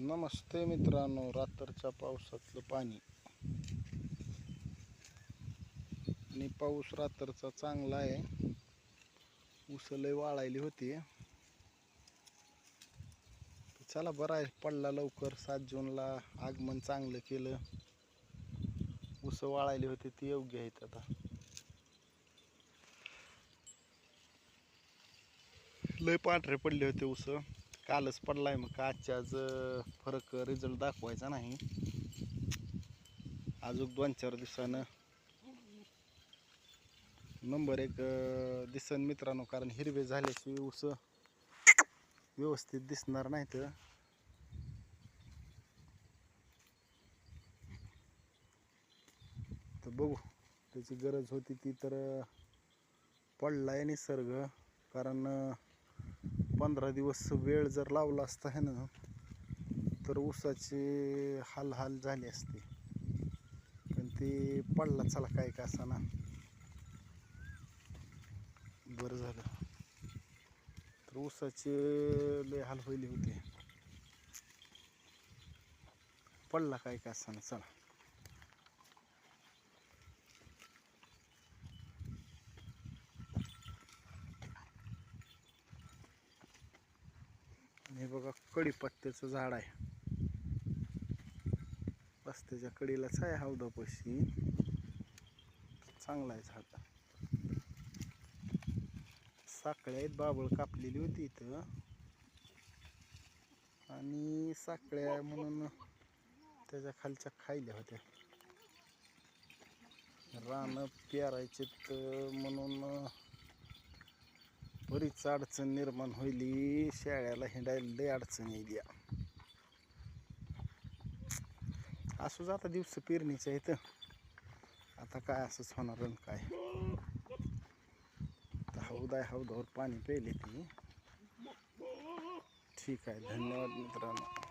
नमस्ते मित्रांनो, रात्रीच्या पावसातलं पाणी आणि पाऊस रात्रीचा चांगला आहे. ऊस लय वाळायली होती. चला बरं आहे, पडला लवकर. 7 जूनला आगमन चांगलं केलं. ऊस वाळायली होती ती योग्य आहेत. आता लय पांढरे पडले होते ऊस. कालच पडलाय, मग आजच्या आज फरक रिझल्ट दाखवायचा नाही. अजून 2-4 दिवसानं नंबर 1 दिसन मित्रांनो. कारण हिरवे झाल्याशिवाय ऊस व्यवस्थित दिसणार नाहीत. तर बघू, त्याची गरज होती ती तर पडलाय निसर्ग. कारण 15 दिवस वेळ जर लावला असता है ना, तर ऊसाचे हाल झाले असते. पण ते पडला, चला काय का असा ना, बरं झालं. तर ऊसाचे लय हाल व्हायले होते. पडला काय का असा ना, चला. हे बघा, कडीपत्त्याचं झाड आहे. रस्त्याच्या कडीलाच आहे, हौदापाशी. चांगला आहे झाड. साखळ्या आहेत, बाबळ कापलेली होती इथं. आणि साखळ्या म्हणून त्याच्या खालच्या खायल्या होत्या. रानं पेरायचे म्हणून बरीच अडचण निर्माण होईल. शेळ्याला हिंडायला लय अडचण येईल. असू जाता दिवस पेरणीच्या इथं. आता काय असंच होणार काय. हौदावर पाणी प्यायले ती. ठीक आहे, धन्यवाद मित्रांनो.